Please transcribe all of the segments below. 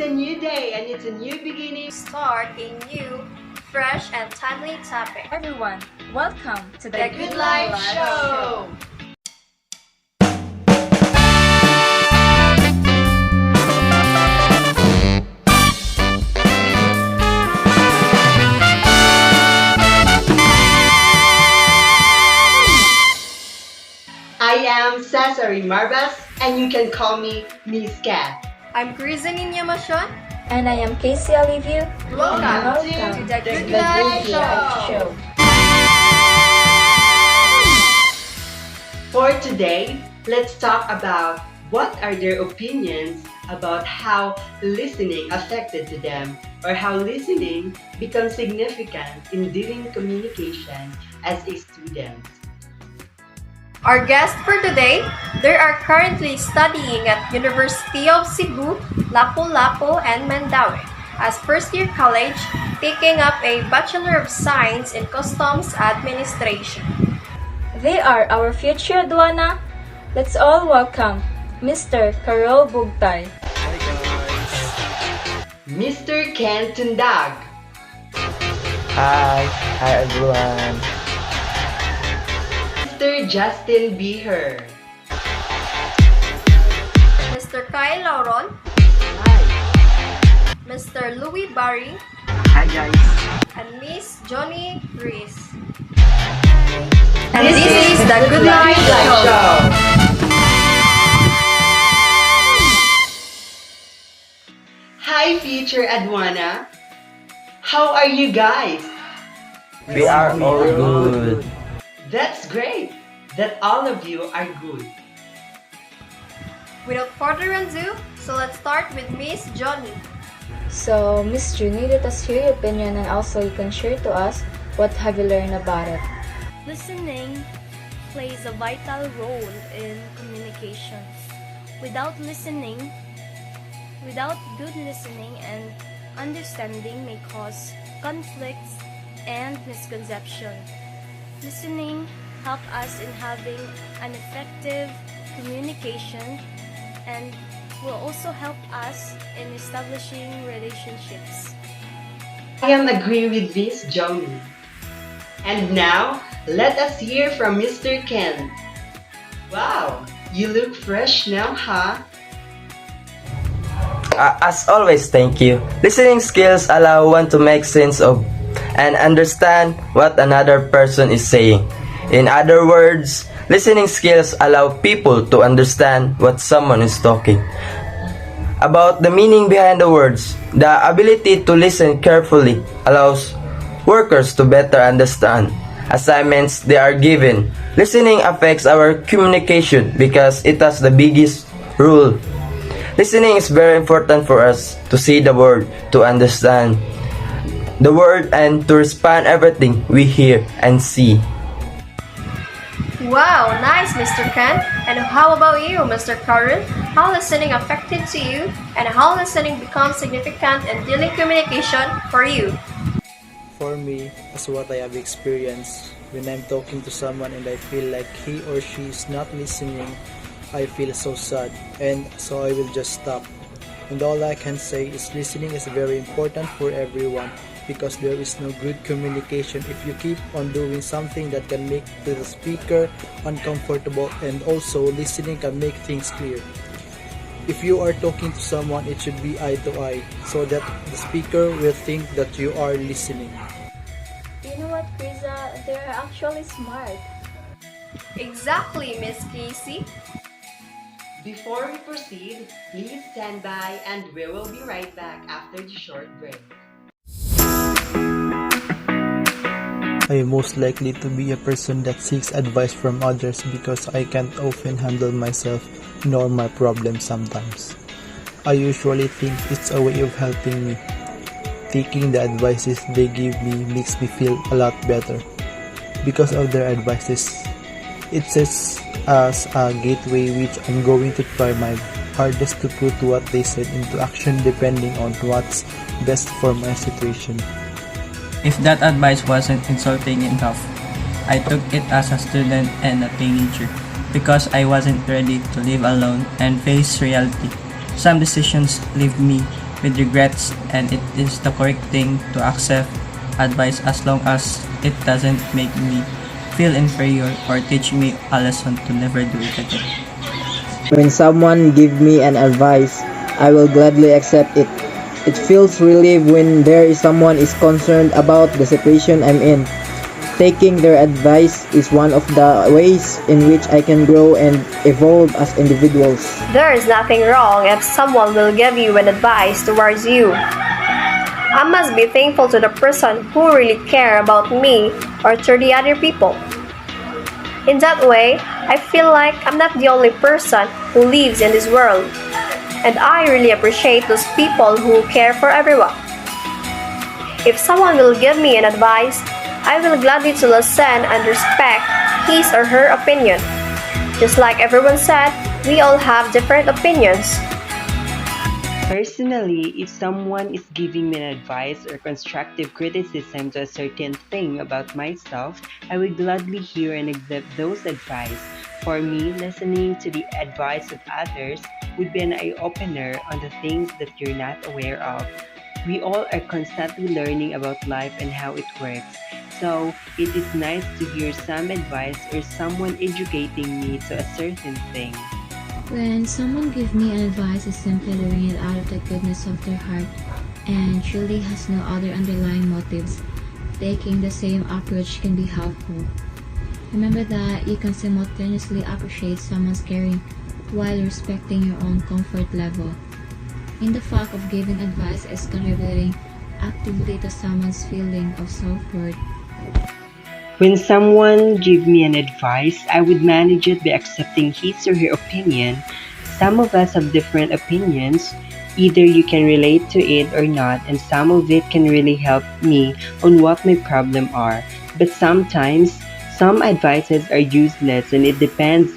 a new day and it's a new beginning. Start a new, fresh, and timely topic. Everyone, welcome to The Good Life Show! I am Cesare Marbas and you can call me Miss Cat. I'm Grizzin Inyamasyon. And I am Casey Olivia. Welcome to The Good Life Show! For today, let's talk about what are their opinions about how listening affected to them or how listening becomes significant in doing communication as a student. Our guests for today, they are currently studying at University of Cebu, Lapu-Lapu, and Mandaue as first-year college, taking up a Bachelor of Science in Customs Administration. They are our future aduana. Let's all welcome Mr. Carol Bugtay. Hi guys! Mr. Ken Tundag. Hi everyone! Mr. Justin Beher. Mr. Kyle Lauron, Hi. Mr. Louis Barry, Hi guys! and Miss Johnny Reese. And this is The Good Life Show! Hi, future Adwana. How are you guys? We are all good! That's great that all of you are good. Without further ado, so let's start with Miss Johnny. So, Miss Junie, let us hear your opinion and also you can share to us what have you learned about it. Listening plays a vital role in communications. Without good listening and understanding may cause conflicts and misconception. Listening helps us in having an effective communication and will also help us in establishing relationships. I am agree with this, Johnny. And now, let us hear from Mr. Ken. Wow, you look fresh now, huh? As always, thank you. Listening skills allow one to make sense of and understand what another person is saying. In other words, listening skills allow people to understand what someone is talking about, the meaning behind the words. The ability to listen carefully allows workers to better understand assignments they are given. Listening affects our communication because it has the biggest role. Listening is very important for us to see the word, to understand the word, and to respond everything we hear and see. Wow, nice, Mr. Ken. And how about you, Mr. Karen? How listening affected to you and how listening becomes significant in dealing communication for you? For me, as what I have experienced, when I'm talking to someone and I feel like he or she is not listening, I feel so sad and so I will just stop. And all I can say is listening is very important for everyone because there is no good communication if you keep on doing something that can make the speaker uncomfortable, and also listening can make things clear. If you are talking to someone, it should be eye to eye so that the speaker will think that you are listening. You know what, Krisa? They're actually smart. Exactly, Miss Casey. Before we proceed, please stand by and we will be right back after the short break. I am most likely to be a person that seeks advice from others because I can't often handle myself nor my problems sometimes. I usually think it's a way of helping me. Taking the advices they give me makes me feel a lot better. Because of their advices, it sets as a gateway which I'm going to try my hardest to put what they said into action depending on what's best for my situation. If that advice wasn't insulting enough, I took it as a student and a teenager because I wasn't ready to live alone and face reality. Some decisions left me with regrets, and it is the correct thing to accept advice as long as it doesn't make me feel inferior or teach me a lesson to never do it again. When someone give me an advice, I will gladly accept it. It feels relief when there is someone is concerned about the situation I'm in. Taking their advice is one of the ways in which I can grow and evolve as individuals. There is nothing wrong if someone will give you an advice towards you. I must be thankful to the person who really care about me or to the other people. In that way, I feel like I'm not the only person who lives in this world. And I really appreciate those people who care for everyone. If someone will give me an advice, I will gladly to listen and respect his or her opinion. Just like everyone said, we all have different opinions. Personally, if someone is giving me an advice or constructive criticism to a certain thing about myself, I would gladly hear and accept those advice. For me, listening to the advice of others would be an eye-opener on the things that you're not aware of. We all are constantly learning about life and how it works. So, it is nice to hear some advice or someone educating me to a certain thing. When someone gives me an advice is simply doing it out of the goodness of their heart and truly has no other underlying motives, taking the same approach can be helpful. Remember that you can simultaneously appreciate someone's caring while respecting your own comfort level. In the fact of giving advice is contributing actively to someone's feeling of self-worth. When someone gives me an advice, I would manage it by accepting his or her opinion. Some of us have different opinions. Either you can relate to it or not, and some of it can really help me on what my problems are. But sometimes, some advices are useless and it depends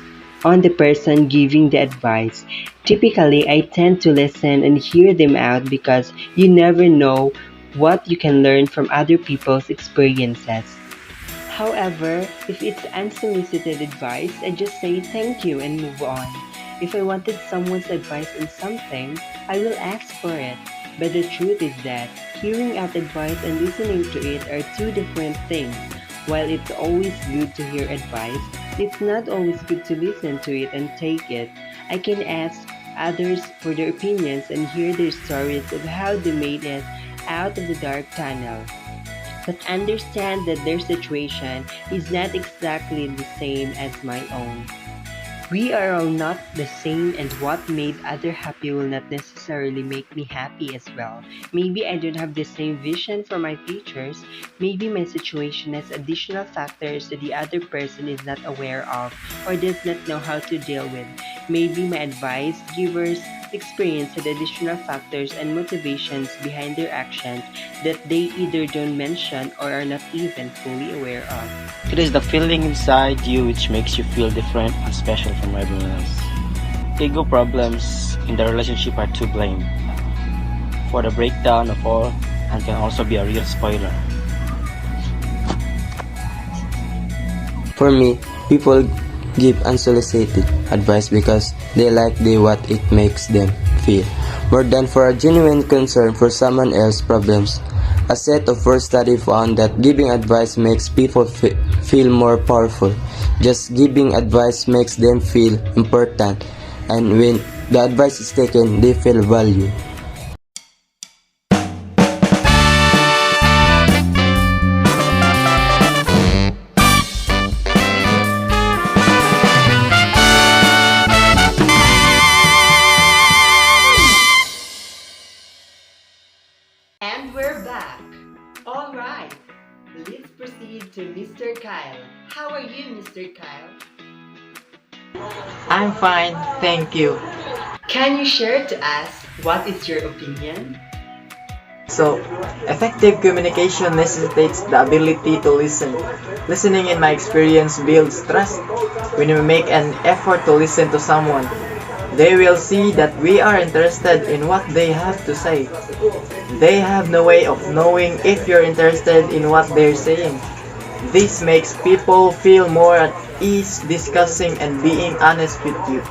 on the person giving the advice. Typically, I tend to listen and hear them out because you never know what you can learn from other people's experiences. However, if it's unsolicited advice, I just say thank you and move on. If I wanted someone's advice on something, I will ask for it. But the truth is that hearing out advice and listening to it are two different things. While it's always good to hear advice, it's not always good to listen to it and take it. I can ask others for their opinions and hear their stories of how they made it out of the dark tunnel. But understand that their situation is not exactly the same as my own. We are all not the same, and what made others happy will not necessarily make me happy as well. Maybe I don't have the same vision for my futures. Maybe my situation has additional factors that the other person is not aware of or does not know how to deal with. Maybe my advice givers experience had additional factors and motivations behind their actions that they either don't mention or are not even fully aware of. It is the feeling inside you which makes you feel different and special from everyone else. Ego problems in the relationship are to blame for the breakdown of all and can also be a real spoiler. For me, people give unsolicited advice because they like what it makes them feel, more than for a genuine concern for someone else's problems. A set of first study found that giving advice makes people feel more powerful. Just giving advice makes them feel important, and when the advice is taken, they feel valued. And we're back. All right, let's proceed to Mr. Kyle. How are you, Mr. Kyle? I'm fine, thank you. Can you share to us what is your opinion? So, effective communication necessitates the ability to listen. Listening, in my experience, builds trust. When we make an effort to listen to someone, they will see that we are interested in what they have to say. They have no way of knowing if you're interested in what they're saying. This makes people feel more at ease discussing and being honest with you.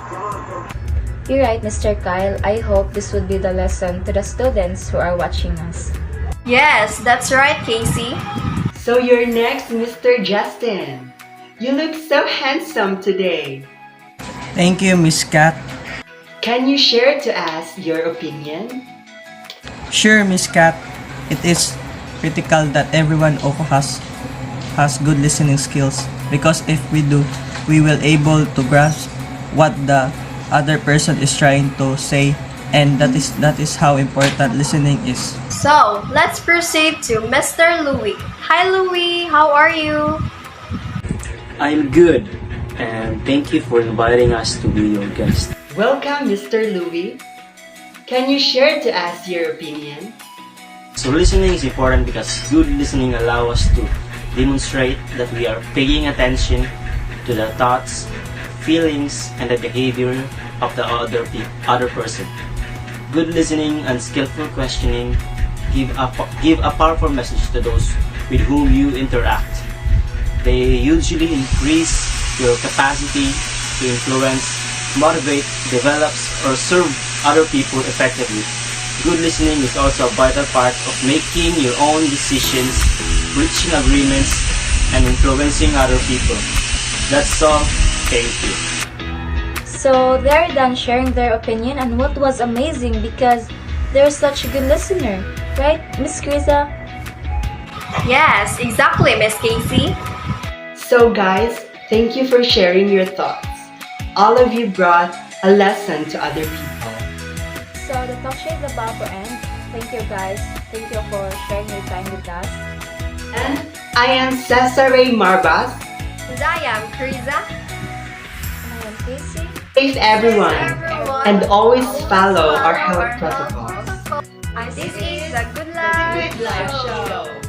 You're right, Mr. Kyle. I hope this would be the lesson to the students who are watching us. Yes, that's right, Casey. So you're next, Mr. Justin. You look so handsome today. Thank you, Miss Kat. Can you share to us your opinion? Sure, Miss Kat. It is critical that everyone also has good listening skills because if we do, we will able to grasp what the other person is trying to say, and that is how important listening is. So, let's proceed to Mr. Louis. Hi Louis, how are you? I'm good, and thank you for inviting us to be your guest. Welcome, Mr. Louis. Can you share to us your opinion? So listening is important because good listening allows us to demonstrate that we are paying attention to the thoughts, feelings, and the behavior of the other person. Good listening and skillful questioning give a powerful message to those with whom you interact. They usually increase your capacity to influence, motivate, develop, or serve other people effectively. Good listening is also a vital part of making your own decisions, reaching agreements, and influencing other people. That's all. Thank you. So they're done sharing their opinion, and what was amazing because they're such a good listener, right, Miss Krisa? Yes, exactly, Miss Casey. So guys, thank you for sharing your thoughts. All of you brought a lesson to other people. So the talk show is about to end. Thank you guys. Thank you for sharing your time with us. And I am Cesare Marbas. And I am Krisa. And I am Casey. Safe everyone, Everyone. and always follow our health protocols. And this is the Good Life Good Life Show.